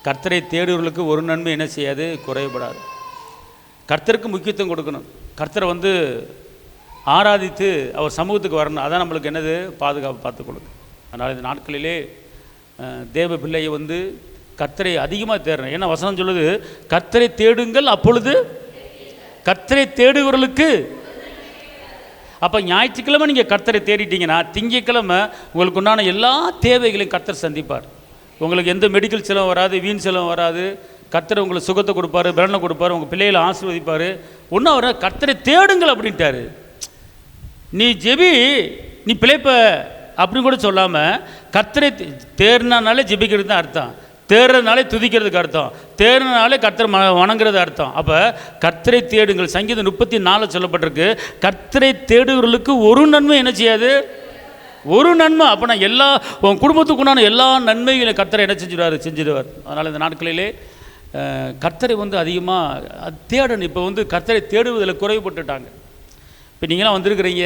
கர்த்தரை தேடுவர்களுக்கு ஒரு நன்மை என்ன செய்யாது, குறைபடாது. கர்த்தருக்கு முக்கியத்துவம் கொடுக்கணும். கர்த்தரை ஆராதித்து அவர் சமூகத்துக்கு வரணும். அதான் நம்மளுக்கு என்னது, பாதுகாப்பு பார்த்து கொடுக்கும். அதனால் இந்த நாட்களிலே தேவ பிள்ளையை கர்த்தரை அதிகமாக தேடணும். ஏன்னா வசனம் சொல்லுது, கர்த்தரை தேடுங்கள் அப்பொழுது கர்த்தரை தேடுகிறவர்களுக்கு. அப்போ ஞாயிற்றுக்கிழமை நீங்கள் கர்த்தரை தேடிட்டீங்கன்னா திங்கக்கிழமை உங்களுக்கு உண்டான எல்லா தேவைகளையும் கர்த்தர் சந்திப்பார். உங்களுக்கு எந்த மெடிக்கல் செலவும் வராது, வீண் செலவும் வராது. கர்த்தர் உங்களுக்கு சுகத்தை கொடுப்பாரு, பலனை கொடுப்பாரு, உங்கள் பிள்ளைகளை ஆசீர்வதிப்பார். ஒன்றும் வர கர்த்தரை தேடுங்கள் அப்படின்ட்டாரு. நீ ஜெபி நீ பிழைப்ப அப்படின்னு கூட சொல்லாமல் கர்த்தரை தேடினாலே ஜெபிக்கிறது தான் அர்த்தம். தேடுறதுனாலே துதிக்கிறதுக்கு அர்த்தம். தேடுறதுனாலே கர்த்தரை வணங்குறது அர்த்தம். அப்போ கர்த்தரை தேடுங்கள். சங்கீதம் 34 சொல்லப்பட்டிருக்கு, கர்த்தரை தேடுகிறவர்களுக்கு ஒரு நன்மை என்ன செய்யாது, ஒரு நன்மை. அப்போ நான் உன் குடும்பத்துக்கு உண்டான எல்லா நன்மைகளையும் கர்த்தரை என்ன செஞ்சிடுவார். அதனால் இந்த நாட்களிலே கர்த்தரை அதிகமாக தேடணும். இப்போ கர்த்தரை தேடுவதில் குறைவுபட்டுட்டாங்க. இப்போ நீங்களாம் வந்திருக்கிறீங்க,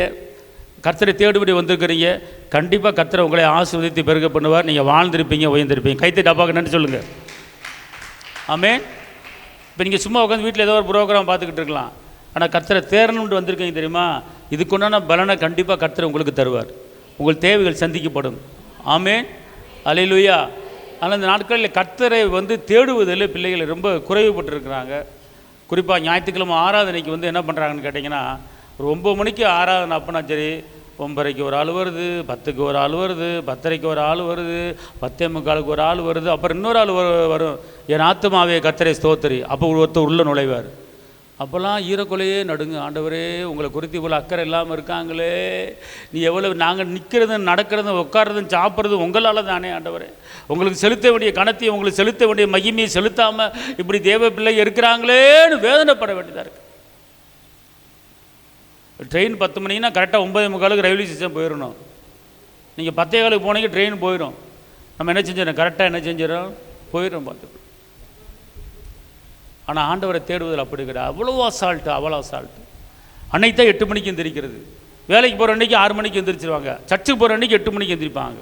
கர்த்தரை தேடுபடி வந்திருக்கிறீங்க. கண்டிப்பாக கர்த்தரை உங்களை ஆசீர்வதித்து பெருக பண்ணுவார். நீங்கள் வாழ்ந்திருப்பீங்க, உயர்ந்திருப்பீங்க. கைத்து டப்பாக்கு நன்றி சொல்லுங்கள். ஆமென். இப்போ நீங்கள் சும்மா உட்காந்து வீட்டில் ஏதோ ஒரு ப்ரோக்ராம் பார்த்துக்கிட்டு இருக்கலாம். ஆனால் கர்த்தரை தேடணும்னு வந்திருக்கீங்க தெரியுமா, இதுக்குண்டான பலனை கண்டிப்பாக கர்த்தரை உங்களுக்கு தருவார். உங்கள் தேவைகள் சந்திக்கப்படும். ஆமென், அல்லேலூயா. ஆனால் இந்த நாட்களில் கர்த்தரை தேடுவதில் பிள்ளைகள் ரொம்ப குறைவுபட்டுருக்கிறாங்க. குறிப்பாக ஞாயிற்றுக்கிழமை ஆராதனைக்கு என்ன பண்ணுறாங்கன்னு கேட்டிங்கன்னா, ஒரு 9 மணிக்கு ஆராதனை அப்போனா சரி, 9:30 ஒரு ஆள் வருது, 10க்கு ஒரு ஆள் வருது, 10:30 ஒரு ஆள் வருது, 10:45 ஒரு ஆள் வருது, அப்புறம் இன்னொரு ஆள் வரும், என் ஆத்துமாவே கர்த்தரை ஸ்தோத்திரி. அப்போ ஒருத்தர் உள்ள நுழைவார். அப்போல்லாம் ஈரக்குலையே நடுங்க, ஆண்டவரே உங்களை குறித்து இவ்வளோ அக்கறை இல்லாமல் இருக்காங்களே, நீ எவ்வளோ, நாங்கள் நிற்கிறதும் நடக்கிறதும் உட்கார்றதும் சாப்பிட்றதும் உங்களால் தானே ஆண்டவரே, உங்களுக்கு செலுத்த வேண்டிய கணத்தையும் உங்களுக்கு செலுத்த வேண்டிய மகிமையை செலுத்தாமல் இப்படி தேவ பிள்ளை இருக்கிறாங்களேன்னு வேதனைப்பட வேண்டியதாக இருக்குது. ட்ரெயின் 10 மணின்னா கரெக்டாக 9:45 ரயில்வே ஸ்டேஷன் போயிடணும். நீங்கள் 10:15 போனீங்க ட்ரெயின் போயிடும். நம்ம என்ன செஞ்சிடறோம், கரெக்டாக என்ன செஞ்சிடறோம், போயிடும் பார்த்து. ஆனால் ஆண்டவரை தேடுவதில் அப்படி கிடையாது. அவ்வளோ அசால்ட்டு. அன்னைக்கு தான் 8 மணிக்கு எந்திரிக்கிறது. வேலைக்கு போகிற அன்றைக்கி 6 மணிக்கு எந்திரிச்சிருவாங்க. சர்ச்சுக்கு போகிற அன்றைக்கி 8 மணிக்கு எந்திரிப்பாங்க.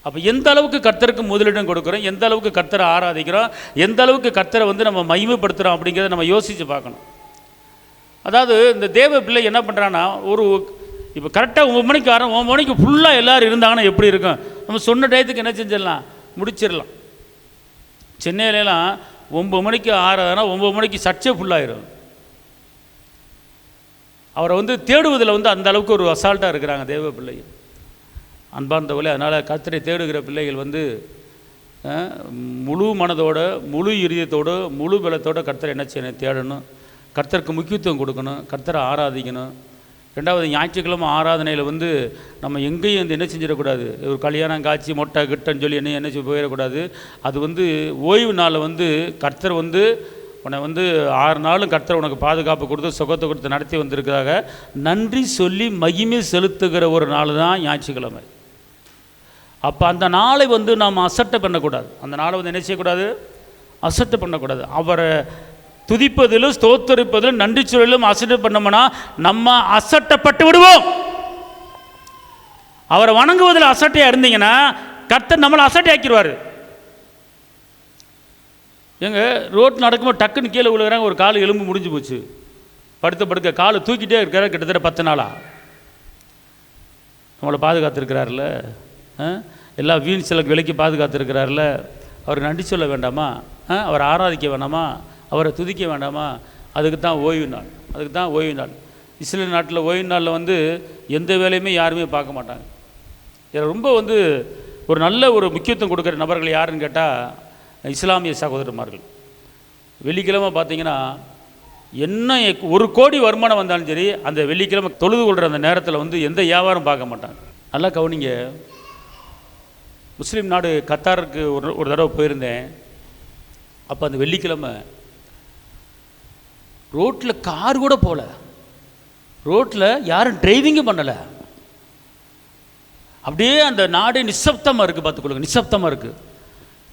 அப்போ எந்த அளவுக்கு கர்த்தருக்கு முதலிடம் கொடுக்குறோம், எந்த அளவுக்கு கர்த்தரை ஆராதிக்கிறோம், எந்த அளவுக்கு கர்த்தரை நம்ம மகிமைப்படுத்துகிறோம் அப்படிங்கிறத நம்ம யோசித்து பார்க்கணும். அதாவது இந்த தேவ பிள்ளை என்ன பண்ணுறான்னா, இப்போ கரெக்டாக 9 மணிக்கு 9 மணிக்கு ஃபுல்லாக எல்லோரும் இருந்தாங்கன்னா எப்படி இருக்கும், நம்ம சொன்ன டயத்துக்கு என்ன செஞ்சிடலாம், முடிச்சிடலாம். சென்னையிலலாம் 9 மணிக்கு ஆறாதுன்னா 9 மணிக்கு சர்ச்சே ஃபுல்லாகிடும். அவரை தேடுவதில் அந்த அளவுக்கு ஒரு அசால்ட்டாக இருக்கிறாங்க தேவ பிள்ளைகள். அன்பார்ந்தவர்களே, அதனால் கர்த்தரை தேடுகிற பிள்ளைகள் முழு மனதோட, முழு இருதயத்தோடு, முழு பலத்தோடு கர்த்தரை என்ன செய்யணும், தேடணும். கர்த்தருக்கு முக்கியத்துவம் கொடுக்கணும், கர்த்தரை ஆராதிக்கணும். ரெண்டாவது, ஞாயிற்றுக்கிழமை ஆராதனையில் நம்ம எங்கேயும் என்ன செஞ்சிடக்கூடாது, ஒரு கல்யாணம் காட்சி மொட்டை கிட்டன்னு சொல்லி என்ன போயிடக்கூடாது. அது ஓய்வு நாளில் கர்த்தர் உன்னை 6 நாளும் கர்த்தர் உனக்கு பாதுகாப்பு கொடுத்து சுகத்தை கொடுத்து நடத்தி வந்திருக்கிறதாக நன்றி சொல்லி மகிமை செலுத்துகிற ஒரு நாள் தான் ஞாயிற்றுக்கிழமை. அப்போ அந்த நாளை நாம் அசட்டை பண்ணக்கூடாது. அந்த நாளை என்ன செய்யக்கூடாது, அசட்டை பண்ணக்கூடாது. அவரை துதிப்பதிலும் ஸ்தோத்தரிப்பதிலும் நன்றி சொல்லிலும் அசட்டை பண்ணோம்னா நம்ம அசட்டப்பட்டு விடுவோம். அவரை வணங்குவதில் அசட்டையாக இருந்தீங்கன்னா கர்த்தர் நம்மளை அசட்டை ஆக்கிடுவார். ரோட்டில் நடக்கும்போது டக்குன்னு கீழே விழுகிறாங்க, ஒரு கால் எலும்பு முடிஞ்சு போச்சு, படுக்க காலை தூக்கிட்டே இருக்கிற கிட்டத்தட்ட 10 நாளாக. நம்மளை பாதுகாத்துருக்கிறார்ல, எல்லா வீண் சில விலைக்கு பாதுகாத்துருக்கிறார்ல, அவர் நன்றி சொல்ல வேண்டாமா, அவரை ஆராதிக்க வேண்டாமா, அவரை துதிக்க வேண்டாமா? அதுக்கு தான் ஓய்வு நாள். இஸ்ரேல் நாட்டில் ஓய்வு நாளில் எந்த வேலையுமே யாருமே பார்க்க மாட்டாங்க. இதில் ரொம்ப ஒரு நல்ல ஒரு முக்கியத்துவம் கொடுக்குற நபர்கள் யாருன்னு கேட்டால் இஸ்லாமிய சகோதரமார்கள். வெள்ளிக்கிழமை பார்த்தீங்கன்னா என்ன 1 கோடி வருமானம் வந்தாலும் சரி, அந்த வெள்ளிக்கிழமை தொழுது கொள்கிற அந்த நேரத்தில் எந்த வியாபாரம் பார்க்க மாட்டாங்க. நல்லா கவனிங்க. முஸ்லீம் நாடு கத்தாருக்கு ஒரு தடவை போயிருந்தேன். அப்போ அந்த வெள்ளிக்கிழமை ரோட்டில் கார் கூட போகல, ரோட்டில் யாரும் டிரைவிங்கும் பண்ணலை. அப்படியே அந்த நாடே நிசப்தமாக இருக்குது. பார்த்துக்கொள்ளுங்க, நிசப்தமாக இருக்குது.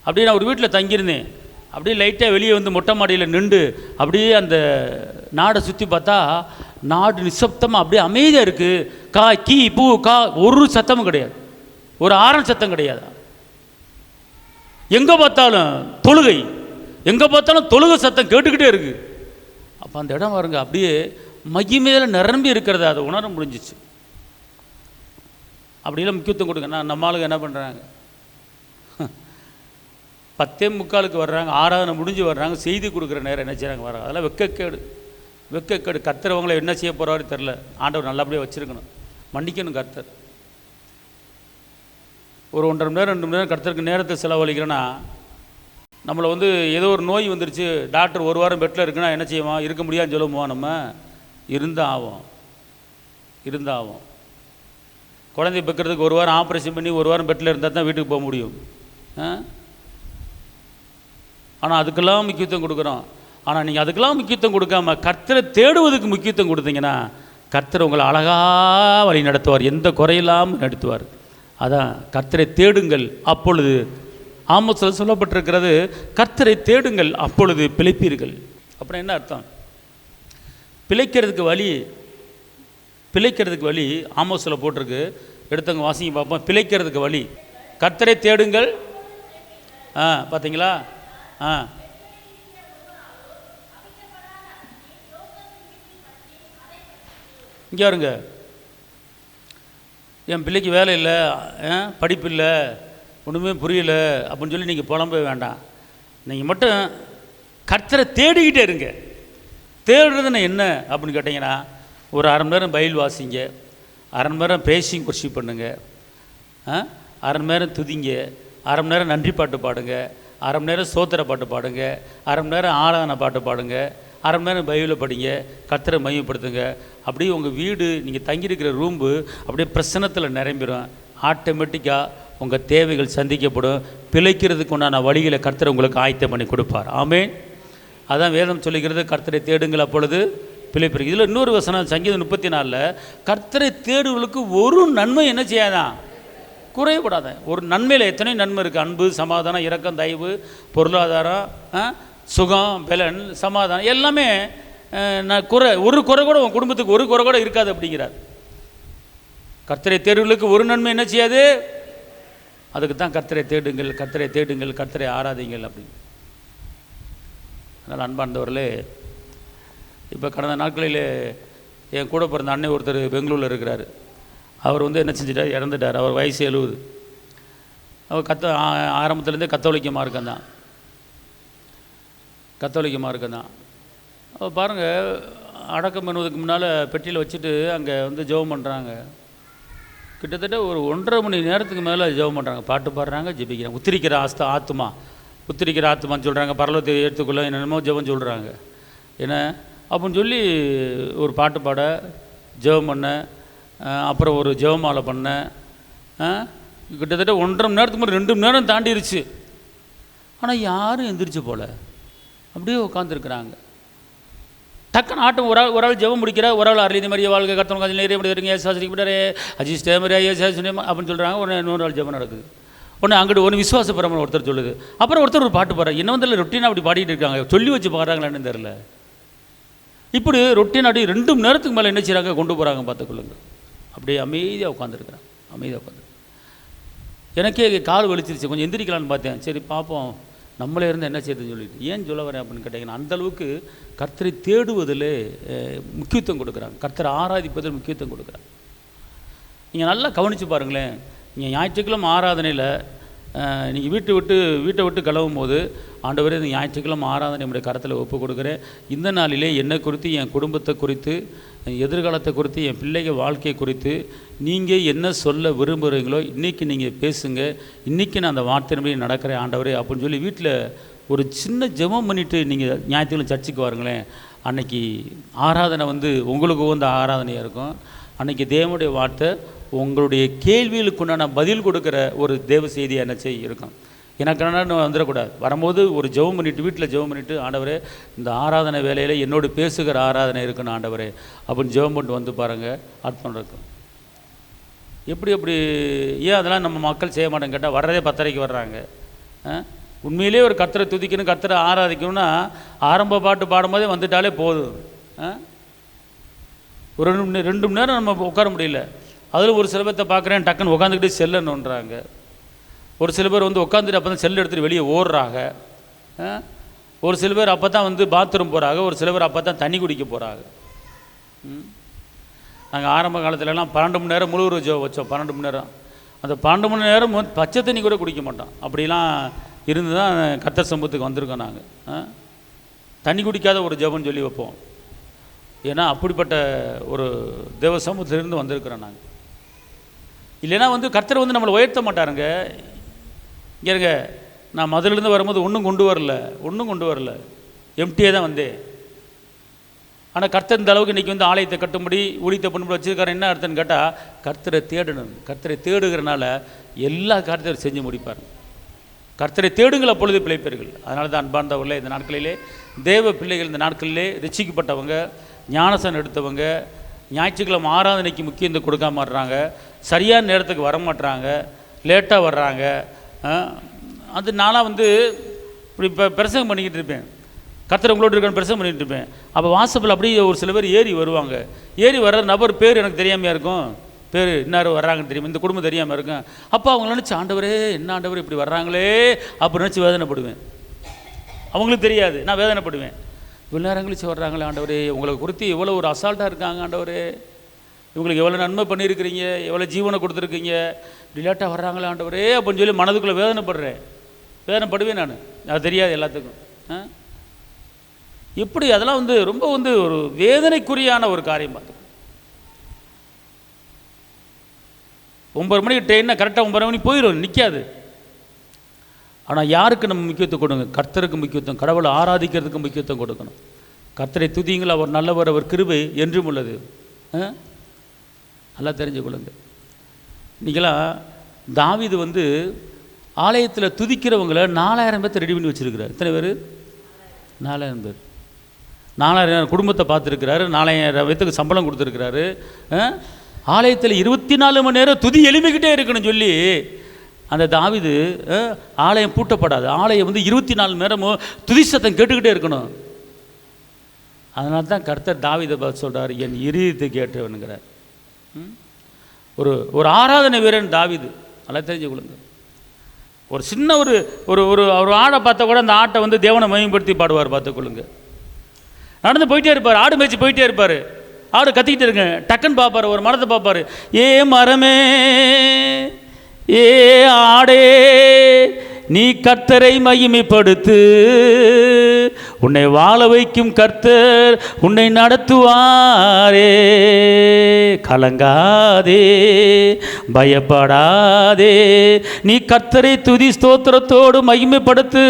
அப்படியே நான் ஒரு வீட்டில் தங்கியிருந்தேன். அப்படியே லைட்டாக வெளியே மொட்டை மாடியில் நின்று அப்படியே அந்த நாடை சுற்றி பார்த்தா நாடு நிசப்தமாக அப்படியே அமைதியாக இருக்குது. கா கீ பூ கா ஒரு சத்தமும் கிடையாது, ஒரு ஆரன் சத்தம் கிடையாது. எங்கே பார்த்தாலும் தொழுகை, எங்கே பார்த்தாலும் தொழுகை சத்தம் கேட்டுக்கிட்டே இருக்குது. அப்போ அந்த இடம் பாருங்க அப்படியே மகிமையில் நிரம்பி இருக்கிறத அதை உணர முடிஞ்சிச்சு. அப்படியெல்லாம் முக்கியத்துவம் கொடுங்க. நான் நம்ம ஆளுங்க என்ன பண்ணுறாங்க, 10:45 வர்றாங்க, ஆராதனை முடிஞ்சு வர்றாங்க, செய்தி கொடுக்குற நேரம் என்ன செய்கிறாங்க வராங்க. அதெல்லாம் வெக்கக்கேடு, வெக்கக்கேடு. கர்த்தரவங்களை என்ன செய்ய போகிறாரு தெரில. ஆண்டவர் நல்லபடியாக வச்சுருக்கணும், மன்னிக்கணும் கர்த்தர். ஒரு 1.5 மணி நேரம் 2 மணி நேரம் கர்த்தருக்கு நேரத்தை செலவழிக்கிறேன்னா, நம்மளை வந்து ஏதோ ஒரு நோய் வந்துருச்சு, டாக்டர் 1 வாரம் பெட்டில் இருக்குன்னா என்ன செய்வோம், இருக்க முடியாதுன்னு சொல்லுவோம். நம்ம இருந்தாகும். குழந்தை பெக்கிறதுக்கு 1 வாரம் ஆப்ரேஷன் பண்ணி 1 வாரம் பெட்டில் இருந்தால் தான் வீட்டுக்கு போக முடியும். ஆனால் அதுக்கெல்லாம் முக்கியத்துவம் கொடுக்குறோம். ஆனால் நீங்கள் அதுக்கெல்லாம் முக்கியத்துவம் கொடுக்காம கர்த்தரை தேடுவதுக்கு முக்கியத்துவம் கொடுத்தீங்கன்னா கர்த்தர் உங்களை அழகாக வழி நடத்துவார், எந்த குறையில்லாமல் நடத்துவார். அதான் கர்த்தரை தேடுங்கள் அப்பொழுது, ஆமோஸில் சொல்லப்பட்டிருக்கிறது, கர்த்தரை தேடுங்கள் அப்பொழுது பிழைப்பீர்கள். அப்புறம் என்ன அர்த்தம்? பிழைக்கிறதுக்கு வழி ஆமோஸில் போட்டிருக்கு. எடுத்தவங்க வாசிங்க பார்ப்போம். பிழைக்கிறதுக்கு வழி கர்த்தரை தேடுங்கள். பார்த்தீங்களா? இங்கே வருங்க, என் பிள்ளைக்கு வேலை இல்லை, படிப்பு இல்லை, ஒன்றுமே புரியல அப்படின்னு சொல்லி நீங்கள் புலம்ப வேண்டாம். நீங்கள் மட்டும் கர்த்தரை தேடிக்கிட்டே இருங்க. தேடுறதுன்னு என்ன அப்படின்னு கேட்டிங்கன்னா, ஒரு 1/2 மணி நேரம் பைபிள் வாசிங்க, 1/2 மணி நேரம் பிரேசிங் வொர்ஷிப் பண்ணுங்க, 1/2 மணி நேரம் துதிங்க, 1/2 மணி நேரம் நன்றி பாட்டு பாடுங்க, 1/2 மணி நேரம் சோத்திர பாட்டு பாடுங்க, 1/2 மணி நேரம் ஆராதனை பாட்டு பாடுங்க, 1/2 மணி நேரம் பைபிளை படிங்க, கர்த்தரை மையப்படுத்துங்க. அப்படியே உங்கள் வீடு, நீங்கள் தங்கியிருக்கிற ரூம்பு அப்படியே பிரசன்னத்தில் நிரம்பிடும். ஆட்டோமேட்டிக்காக உங்கள் தேவைகள் சந்திக்கப்படும். பிழைக்கிறதுக்கு உண்டான வழிகளை கர்த்தர் உங்களுக்கு ஆயத்தம் பண்ணி கொடுப்பார். ஆமென். அதான் வேதம் சொல்லுகிறது, கர்த்தரை தேடுங்கள் அப்பொழுது பிழைப்பீர்கள். இதில் இன்னொரு வசனம் சங்கீதம் 34, கர்த்தரை தேடுவர்களுக்கு ஒரு நன்மை என்ன செய்யாதான், குறைபடாத. ஒரு நன்மையில் எத்தனை நன்மை இருக்குது. அன்பு, சமாதானம், இரக்கம், தயவு, பொருளாதாரம், சுகம், பலன், சமாதானம், எல்லாமே ஒரு குறை கூட உன் குடும்பத்துக்கு ஒரு குறை கூட இருக்காது அப்படிங்கிறார். கர்த்தரை தேடுவர்களுக்கு ஒரு நன்மை என்ன செய்யாது. அதுக்கு தான் கர்த்தரை தேடுங்கள், கர்த்தரை தேடுங்கள், கர்த்தரை ஆராதிங்கள் அப்படின்னு. அதனால் அன்பார்ந்தவர்களே, இப்போ கடந்த நாட்களில் என் கூட பிறந்த அன்னை ஒருத்தர் பெங்களூரில் இருக்கிறார். அவர் வந்து என்ன செஞ்சிட்டார், இறந்துட்டார். அவர் வயசு 70. அவர் ஆரம்பத்துலேருந்தே கத்தோலிக்க மார்க்கம் தான். அவர் பாருங்கள், அடக்கம் பண்ணுவதுக்கு முன்னால் பெட்டியில் வச்சுட்டு அங்கே வந்து ஜெபம் பண்ணுறாங்க. கிட்டத்தட்ட ஒரு 1.5 மணி நேரத்துக்கு மேலே ஜெபம் பண்ணுறாங்க, பாட்டு பாடுறாங்க, ஜெபிக்கிறாங்க. உத்திரிக்கிற ஆத்மான்னு சொல்கிறாங்க, பரலோகத்தை எடுத்துக்கொள்ள என்னென்னமோ ஜெபம் சொல்கிறாங்க. ஏன்னா அப்படின்னு சொல்லி ஒரு பாட்டு பாட, ஜெபம் பண்ண, அப்புறம் ஒரு ஜெபமாலை பண்ண, கிட்டத்தட்ட 1.5 மணி நேரத்துக்கு முன்னாடி 2 மணி நேரம் தாண்டிருச்சு. ஆனால் யாரும் எந்திரிச்சு போல, அப்படியே உட்காந்துருக்குறாங்க. டக்குன்னு ஆட்டம் ஒரு ஆள் ஜெபம் முடிக்கிற, ஒரு ஆள் அருளித மாதிரியே வாழ்க்கை கர்த்தவங்க கொஞ்சம் நிறைய முடிக்கிறீங்க, சாசிக்கிட்டாரே அஜிஸ்டே மாதிரியா அப்படின்னு சொல்கிறாங்க. உடனே இன்னொரு ஆள் ஜெபம் நடக்குது. உடனே அங்கிட்டு ஒன்று விசுவாச பிரமணம் ஒருத்தர் சொல்லுது. அப்புறம் ஒருத்தர் ஒரு பாட்டு பாடுறாங்க. என்ன வந்து ரொட்டீனாக அப்படி பாடிட்டு இருக்காங்க, சொல்லி வச்சு பாடுறாங்களான்னு தெரில. இப்படி ரொட்டீன் அப்படி 2 மணி நேரத்துக்கு மேலே என்ன செய்கிறாங்க, கொண்டு போகிறாங்க பார்த்துக்கொள்ளுங்க. அப்படியே அமைதியாக உட்காந்துருக்குறேன். எனக்கே கால் வலிச்சிருச்சு, கொஞ்சம் எந்திரிக்கலான்னு பார்த்தேன். சரி பார்ப்போம் நம்மளே இருந்து என்ன செய்யுதுன்னு சொல்லிட்டு. ஏன் சொல்ல வரேன் அப்படின்னு கேட்டிங்கன்னா, அந்தளவுக்கு கர்த்தரை தேடுவதில் முக்கியத்துவம் கொடுக்குறாங்க, கர்த்தரை ஆராதிப்பதில் முக்கியத்துவம் கொடுக்குறாங்க. நீங்கள் நல்லா கவனித்து பாருங்களேன். நீங்கள் ஞாயிற்றுக்கிழமை ஆராதனையில் நீங்கள் வீட்டை விட்டு கிளம்பும் போது, ஆண்டவரே இந்த ஞாயிற்றுக்கிழமை ஆராதனை நம்முடைய கரத்தில் ஒப்பு கொடுக்குறேன். இந்த நாளிலே என்னை குறித்து, என் குடும்பத்தை குறித்து, எதிர்காலத்தை குறித்து, என் பிள்ளைகள் வாழ்க்கையை குறித்து நீங்கள் என்ன சொல்ல விரும்புகிறீங்களோ இன்றைக்கி நீங்கள் பேசுங்க. இன்றைக்கி நான் அந்த வார்த்தையின்படி நடக்கிறேன் ஆண்டவரே அப்படின்னு சொல்லி வீட்டில் ஒரு சின்ன ஜெபம் பண்ணிவிட்டு நீங்கள் ஞாயிற்றுக்கிழமை சர்ச்சுக்கு வாருங்களேன். அன்றைக்கி ஆராதனை வந்து உங்களுக்கு உகந்த ஆராதனையாக இருக்கும். அன்றைக்கி தேவனுடைய வார்த்தை உங்களுடைய கேள்விகளுக்கு உண்டான பதில் கொடுக்குற ஒரு தேவ செய்தியாக என்ன செய்ய இருக்கும். எனக்கு என்ன வந்துடக்கூடாது. வரும்போது ஒரு ஜெபம் பண்ணிவிட்டு, வீட்டில் ஜெபம் பண்ணிவிட்டு, ஆண்டவரே இந்த ஆராதனை வேலையில் என்னோடு பேசுகிற ஆராதனை இருக்குன்னு ஆண்டவரே அப்படின்னு ஜெபம் பண்ணிட்டு வந்து பாருங்கள், அர்த்தம் இருக்கும். எப்படி ஏன் அதெல்லாம் நம்ம மக்கள் செய்ய மாட்டேன்னு கேட்டால், வர்றதே 10:30 வர்றாங்க. உண்மையிலே ஒரு கர்த்தரை துதிக்கணும், கர்த்தரை ஆராதிக்கணும்னா ஆரம்ப பாட்டு பாடும்போதே வந்துட்டாலே போதும். ஒரு 2 மணி நேரம் நம்ம உட்கார முடியல. அதில் ஒரு சில பேர்த்தை பார்க்குறேன், டக்குன்னு உட்காந்துக்கிட்டே செல்லணுன்றாங்க. ஒரு சில பேர் வந்து உட்காந்துட்டு அப்போ தான் செல் எடுத்துகிட்டு வெளியே ஓடுறாங்க. ஒரு சில பேர் அப்போ தான் வந்து பாத்ரூம் போகிறாங்க. ஒரு சில பேர் அப்போ தான் தண்ணி குடிக்க போகிறாங்க. நாங்கள் ஆரம்ப காலத்துலலாம் 12 மணி நேரம் முழு ஜோ வச்சோம். 12 மணி நேரம். அந்த 12 மணி நேரம் பச்சை தண்ணி கூட குடிக்க மாட்டோம். அப்படிலாம் இருந்து தான் கர்த்தர் சமூகத்துக்கு வந்திருக்கோம். நாங்கள் தண்ணி குடிக்காத ஒரு ஜெபம்னு சொல்லி வைப்போம். ஏன்னா அப்படிப்பட்ட ஒரு தேவ சமூகத்திலிருந்து வந்திருக்கிறோம் நாங்கள். இல்லைன்னா வந்து கர்த்தர் வந்து நம்மளை உயர்த்த மாட்டாருங்க. இங்கே இருங்க, நான் மதுலேருந்து வரும்போது ஒன்றும் கொண்டு வரல, எம்டியே தான் வந்தேன். ஆனால் கர்த்தர் இந்த அளவுக்கு இன்றைக்கி வந்து ஆலயத்தை கட்டும்படி ஊழியத்தை பண்ணும்படி வச்சுருக்காரு. என்ன அர்த்தம்னு கேட்டால், கர்த்தரை தேடணும். கர்த்தரை தேடுகிறனால எல்லா காரியத்தையும் செஞ்சு முடிப்பார். கர்த்தரை தேடுங்கள், அப்பொழுது பிழைப்பீர்கள். அதனால தான் அன்பார்ந்தவர்களே, இந்த நாட்களிலே தேவ பிள்ளைகள், இந்த நாட்களிலே ரட்சிக்கப்பட்டவங்க, ஞானசனம் எடுத்தவங்க, ஞாயிற்றுக்கிழமை ஆராதனைக்கு முக்கியத்துவம் கொடுக்காம வர்றாங்க, சரியான நேரத்துக்கு வரமாட்டுறாங்க, லேட்டாக வர்றாங்க. அது நானாக வந்து இப்படி இப்போ பிரசங்கம் பண்ணிக்கிட்டு இருப்பேன், கர்த்தர் உங்களோட இருக்கான்னு பிரசங்கம் பண்ணிகிட்டு இருப்பேன். அப்போ வாசப்பில் அப்படியே ஒரு சில பேர் ஏறி வருவாங்க. ஏறி வர்ற நபர் பேர் எனக்கு தெரியாமையாக இருக்கும். பேர் இன்னாரும் வர்றாங்கன்னு தெரியும், இந்த குடும்பம் தெரியாமல் இருக்கும். அப்போ அவங்க நினச்சி, ஆண்டவரே என்ன ஆண்டவர் இப்படி வர்றாங்களே அப்படி நினச்சி வேதனைப்படுவேன். அவங்களுக்கு தெரியாது, நான் வேதனைப்படுவேன். இவ்வளோ நேரம் கழிச்சு வர்றாங்களே ஆண்டவரே, உங்களை குறித்து எவ்வளோ ஒரு அசால்ட்டாக இருக்காங்க ஆண்டவரே, இவங்களுக்கு எவ்வளோ நன்மை பண்ணியிருக்கிறீங்க, எவ்வளோ ஜீவனை கொடுத்துருக்கீங்க, இப்படி லேட்டாக வர்றாங்களே ஆண்டவரே அப்படின்னு சொல்லி மனதுக்குள்ளே வேதனைப்படுவேன் நான். அது தெரியாது எல்லாத்துக்கும். எப்படி அதெல்லாம் வந்து ரொம்ப வந்து ஒரு வேதனைக்குரியான ஒரு காரியம். பார்த்து 9 மணிக்கு ட்ரெயின்னா கரெக்டாக 9 மணிக்கு போயிடும், நிற்காது. ஆனால் யாருக்கு நம்ம முக்கியத்துவம் கொடுங்க? கர்த்தருக்கு முக்கியத்துவம், கடவுளை ஆராதிக்கிறதுக்கு முக்கியத்துவம் கொடுக்கணும். கர்த்தரை துதியுங்கள், அவர் நல்லவர், அவர் கிருபை என்றும் உள்ளது. நல்லா தெரிஞ்சுக்கொள்ளுங்க. இன்றைக்கெல்லாம் தாவீது வந்து ஆலயத்தில் துதிக்கிறவங்களை 4000 பேர்த்த ரெடி பண்ணி வச்சுருக்கிறார். எத்தனை பேர்? 4000 பேர். 4000 குடும்பத்தை பார்த்துருக்கிறாரு, 4000 பேர்த்துக்கு சம்பளம் கொடுத்துருக்கிறாரு. ஆலயத்தில் 24 மணி நேரம் துதி எழுப்பிக்கிட்டே இருக்கணும்னு சொல்லி அந்த தாவீது, ஆலயம் பூட்டப்படாது, ஆலயம் வந்து 24 மணி நேரமும் துதி சத்தம் கேட்டுக்கிட்டே இருக்கணும். அதனால தான் கர்த்தர் தாவீதை பார்த்து சொல்கிறார், என் இருதயத்துக்கு ஏற்றவனுங்கிறார். ஒரு ஆராதனை வீரன் தாவீது. நல்லா தெரிஞ்சுக்கொள்ளுங்க. ஒரு சின்ன ஒரு ஆடை பார்த்தா கூட அந்த ஆட்டை வந்து தேவனை மகிமைப்படுத்தி பாடுவார். பார்த்துக்கொள்ளுங்க. நடந்து போயிட்டே இருப்பார், ஆடு மேய்ச்சி போயிட்டே இருப்பார், ஆடு கத்திக்கிட்டு இருங்க, டக்குன்னு பார்ப்பார், ஒரு மரத்தை பார்ப்பார், ஏ மரமே, ஏ ஆடே, நீ கர்த்தரை மகிமைப்படுத்து, உன்னை வாழ வைக்கும் கர்த்தர் உன்னை நடத்துவாரே, கலங்காதே, பயப்படாதே, நீ கர்த்தரை துதி ஸ்தோத்திரத்தோடு மகிமைப்படுத்து,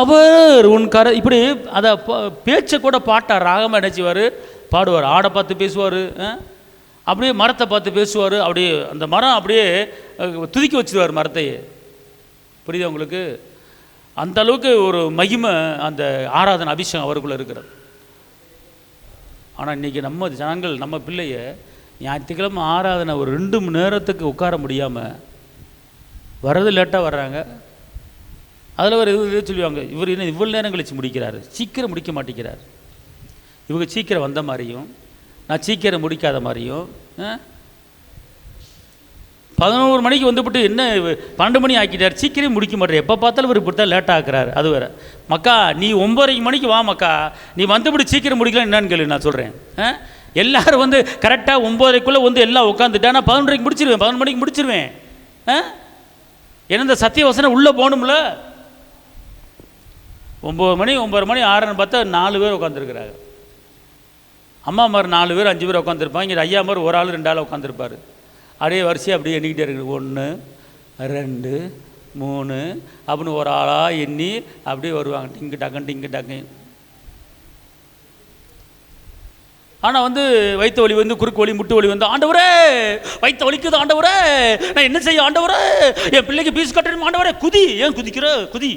அவர் உன் இப்படி அதை பேச்சை கூட பாட்டார், ராகமாக நினைச்சுவார், பாடுவார். ஆடை பார்த்து பேசுவார், அப்படியே மரத்தை பார்த்து பேசுவார். அப்படியே அந்த மரம் அப்படியே துதிக்க வச்சுருவார் மரத்தையே. புரியுதா உங்களுக்கு? அந்த அளவுக்கு ஒரு மகிமை அந்த ஆராதனை அபிஷேகம் அவருக்குள்ளே இருக்கிறது. ஆனால் இன்றைக்கி நம்ம ஜனங்கள், நம்ம பிள்ளைய ஞாயிற்றுக்கிழமை ஆராதனை ஒரு 2 மணி நேரத்துக்கு உட்கார முடியாமல் வர்றது, லேட்டாக வர்றாங்க. அதில் ஒரு இது சொல்லுவாங்க, இவர் என்ன இவ்வளோ நேரம் கழித்து முடிக்கிறாரு, சீக்கிரம் முடிக்க மாட்டேங்கிறார். இவங்க சீக்கிரம் வந்த மாதிரியும் நான் சீக்கிரம் முடிக்காத மாதிரியும், 11 மணிக்கு வந்துவிட்டு என்ன 12 மணி ஆக்கிட்டார், சீக்கிரம் முடிக்க மாட்டேன், எப்போ பார்த்தாலும் இவர் இப்படி தான் லேட்டாக ஆக்குறாரு. அது வேறு. மக்கா நீ 9:30 மணிக்கு வா மக்கா, நீ வந்துவிட்டு சீக்கிரம் முடிக்கலாம் என்னன்னு கேளு. நான் சொல்கிறேன், எல்லோரும் வந்து கரெக்டாக 9:30க்குள்ளே வந்து எல்லாம் உட்காந்துட்டா நான் 11:30க்கு முடிச்சிருவேன், 11 மணிக்கு முடிச்சிருவேன். ஏன்னா இந்த சத்தியவசனம் உள்ளே போகணும்ல. 9 மணி 9:30 மணி 6:00 பார்த்தா 4 பேர் உட்காந்துருக்குறாங்க. அம்மா மாதிரி 4 பேர் 5 பேர் உட்காந்துருப்பாங்க. இங்கே ஐயா மாதிரி ஒரு ஆள் 2 ஆள் உட்காந்துருப்பார். அப்படியே வரிசையாக அப்படியே எண்ணிக்கிட்டே இருக்குது. 1 2 3 அப்படின்னு ஒரு ஆளாக எண்ணி அப்படியே வருவாங்க, டிங்கு டக்கு. ஆனால் வந்து வயிற்று வலி வந்து, குறுக்கு வலி, முட்டு வலி வந்து, ஆண்டவரே வயிற்று வலிக்குது ஆண்டவரே, நான் என்ன செய்ய ஆண்டவரே, என் பிள்ளைக்கு பீஸ் கட்டணும் ஆண்டவரே. குதி, ஏன் குதிக்கிற? குதி.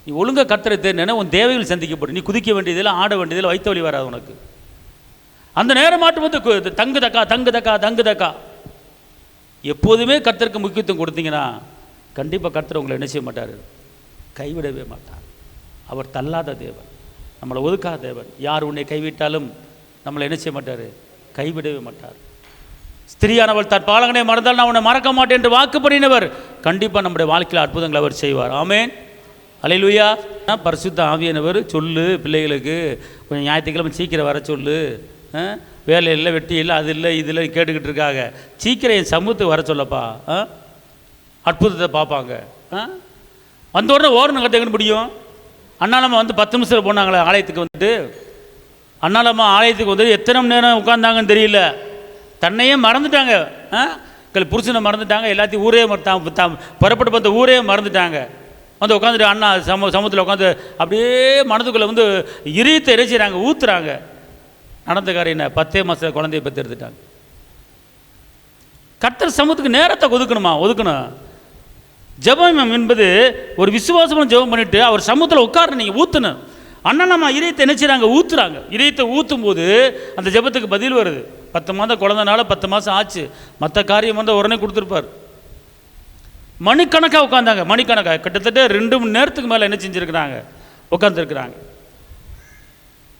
நீ ஒழுங்காக கர்த்தரை தேடினா உன் தேவைகள் சந்திக்கப்படும். நீ குதிக்க வேண்டியதில், ஆட வேண்டியதில், வயிற்று வலி வராது உனக்கு. அந்த நேரம் மாட்டும் வந்து தங்கு தக்கா. எப்போதுமே கர்த்தருக்கு முக்கியத்துவம் கொடுத்தீங்கன்னா கண்டிப்பாக கர்த்தர் உங்களை என்ன செய்ய மாட்டார், கைவிடவே மாட்டார். அவர் தள்ளாத தேவன், நம்மளை ஒதுக்காத தேவன். யார் உன்னை கைவிட்டாலும் நம்மளை என்ன செய்ய மாட்டார், கைவிடவே மாட்டார். ஸ்திரியானவள் தன் பாலகனை மறந்தால் நான் அவனை மறக்க மாட்டேன் என்று வாக்கு பண்ணினவர் கண்டிப்பாக நம்முடைய வாழ்க்கையில் அற்புதங்களை அவர் செய்வார். ஆமேன், அல்லேலூயா. பரிசுத்த ஆவியானவர் சொல்லு பிள்ளைகளுக்கு கொஞ்சம் ஞாயிற்றுக்கிழமை சீக்கிரம் வர சொல்லு, வேலை இல்லை வெட்டி இல்லை அது இல்லை இது இல்லை கேட்டுக்கிட்டு இருக்காங்க. சீக்கிரம் என் சமூகத்துக்கு வர சொல்லப்பா, அற்புதத்தை பார்ப்பாங்க. வந்த உடனே ஓரணும் கற்றுக்கணும் முடியும். அண்ணாலம்மா வந்து 10 நிமிஷத்தில் போனாங்களே ஆலயத்துக்கு வந்துட்டு, அண்ணாலம்மா ஆலயத்துக்கு வந்து எத்தனை மணி நேரம் உட்காந்தாங்கன்னு தெரியல. தன்னையே மறந்துட்டாங்க, புருஷனை மறந்துட்டாங்க, எல்லாத்தையும் ஊரே புறப்பட்டு பார்த்த ஊரே மறந்துட்டாங்க. வந்து உட்காந்துட்டு அண்ணா சமூகத்தில் உட்காந்து அப்படியே மனதுக்குள்ளே வந்து இறையத்தை இறைச்சிறாங்க, ஊற்றுறாங்க. நடந்த காரியம் 10 மாதத்தில் குழந்தைய பெற்று எடுத்துட்டாங்க. கர்த்தர் சமூகத்துக்கு நேரத்தை ஒதுக்கணும். ஜெபம் என்பது ஒரு விசுவாசமான ஜெபம் பண்ணிட்டு அவர் சமூகத்தில் உட்கார நீங்கள் ஊற்றணும். அண்ணா நம்ம இதயத்தை நினைச்சுறாங்க, ஊற்றுறாங்க. இதயத்தை ஊற்றும் போது அந்த ஜெபத்துக்கு பதில் வருது. 10 மாதம் குழந்தைனால 10 மாதம் ஆச்சு, மற்ற காரியம் வந்து உடனே கொடுத்துருப்பார். மணிக்கணக்காக உட்காந்தாங்க, மணிக்கணக்காக கிட்டத்தட்ட 2 மணி நேரத்துக்கு மேலே என்ன செஞ்சுருக்கிறாங்க, உட்காந்துருக்குறாங்க.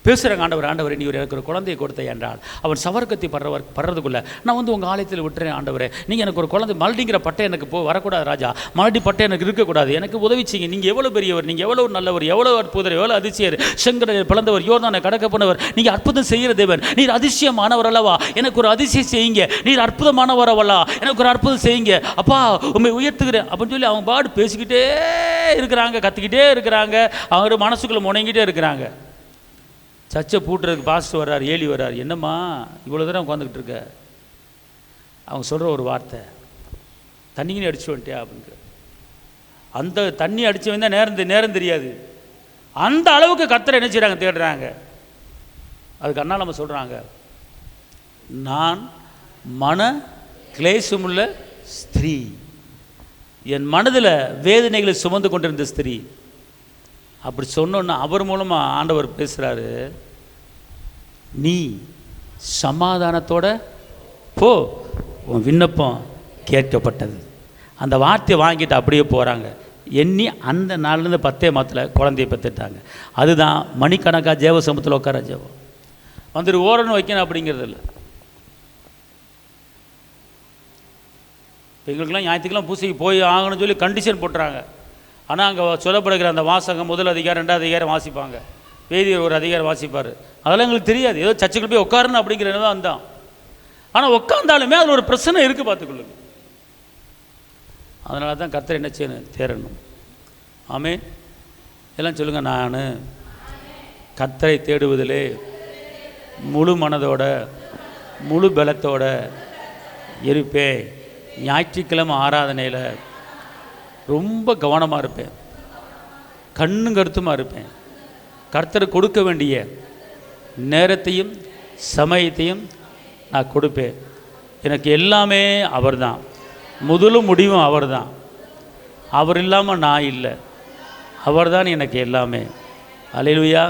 பேசுகிறாங்க, ஆண்டவர் நீ எனக்கு ஒரு குழந்தையை கொடுத்த என்றால் அவன் சவர்க்கத்தை படுறதுக்குள்ளே நான் வந்து உங்கள் ஆலயத்தில் விட்டுறேன். ஆண்டவரே நீங்கள் எனக்கு ஒரு குழந்தை மல்டிங்கிற பட்டை எனக்கு வரக்கூடாது ராஜா, மல்டி பட்டை எனக்கு இருக்கக்கூடாது, எனக்கு உதவிச்சிங்க. நீங்கள் எவ்வளோ பெரியவர், நீங்கள் எவ்வளோ நல்லவர், எவ்வளோ அற்புதர், எவ்வளோ அதிசயர், செங்கடலை பிளந்தவர், யோர்தானை கடக்க போனவர், நீங்கள் அற்புதம் செய்கிற தேவன், நீர் அதிசயமானவர் அல்லவா, எனக்கு ஒரு அதிசயம் செய்யுங்க, நீர் அற்புதமானவர் அல்லவா, எனக்கு ஒரு அற்புதம் செய்யுங்க அப்பா, உண்மை உயர்த்துக்கிறேன் அப்படின்னு சொல்லி அவங்க பாடு பேசிக்கிட்டே இருக்கிறாங்க, கற்றுக்கிட்டே இருக்கிறாங்க, அவங்க மனசுக்குள்ளே முனைங்கிட்டே இருக்கிறாங்க. சர்ச்சை பூட்டுறதுக்கு பாஸ்டர் வர்றார், ஏலி வர்றார். என்னம்மா இவ்வளோ தூரம் உட்காந்துக்கிட்டு இருக்க? அவங்க சொல்கிற ஒரு வார்த்தை, தண்ணின்னு அடிச்சு வந்துட்டியா அப்படிங்கிற. அந்த தண்ணி அடித்து வந்தால் நேரம் தெரியாது. அந்த அளவுக்கு கர்த்தரை என்ன செய்கிறாங்க, தேடுறாங்க. அதுக்கு அண்ணா நம்ம சொல்கிறாங்க, நான் மன கிளேசமுள்ள ஸ்திரீ, என் மனதில் வேதனைகளை சுமந்து கொண்டிருந்த ஸ்திரீ. அப்படி சொன்னோன்னா அவர் மூலமாக ஆண்டவர் பேசுகிறாரு, நீ சமாதானத்தோட போ, உன் விண்ணப்பம் கேட்கப்பட்டது. அந்த வார்த்தையை வாங்கிட்டு அப்படியே போகிறாங்க. எண்ணி அந்த நாள்லேருந்து 10 மாதத்தில் குழந்தைய பெற்றுட்டாங்க. அதுதான் மணிக்கணக்காக ஜெப சமூகத்தில் உட்கார ஜெபம். வந்துட்டு ஓரணும் வைக்கணும் அப்படிங்கிறது இல்லை. இப்போ எங்களுக்கெல்லாம் ஞாயிற்றுக்கெல்லாம் பூசைக்கு போய் ஆகணும்னு சொல்லி கண்டிஷன் போட்டுறாங்க. ஆனால் அங்கே சொல்லப்படுகிற அந்த வாசகம் 1 அதிகாரம் 2 அதிகாரம் வாசிப்பாங்க, வேதியர் 1 அதிகாரம் வாசிப்பார். அதெல்லாம் எங்களுக்கு தெரியாது, ஏதோ சர்ச்சுக்கு போய் உட்காரணும் அப்படிங்கிறது தான் வந்தான். ஆனால் உட்காந்தாலுமே அதில் ஒரு பிரச்சனை இருக்குது, பார்த்துக்கொள்ளுங்க. அதனால தான் கர்த்தர் என்ன செய்யணும், தேரணும். ஆமென், எல்லாம் சொல்லுங்கள். நான் கர்த்தரை தேடுவதிலே முழு மனதோட முழு பலத்தோட இருப்பேன். ஞாயிற்றுக்கிழமை ஆராதனையில் ரொம்ப கவனமாக இருப்பேன், கண்ணும் கருத்துமாக இருப்பேன். கர்த்தர் கொடுக்க வேண்டிய நேரத்தையும் சமயத்தையும் நான் கொடுப்பேன். எனக்கு எல்லாமே அவர் தான், முதலும் முடிவும் அவர் தான். அவர் இல்லாமல் நான் இல்லை, அவர் தான் எனக்கு எல்லாமே. அல்லேலூயா.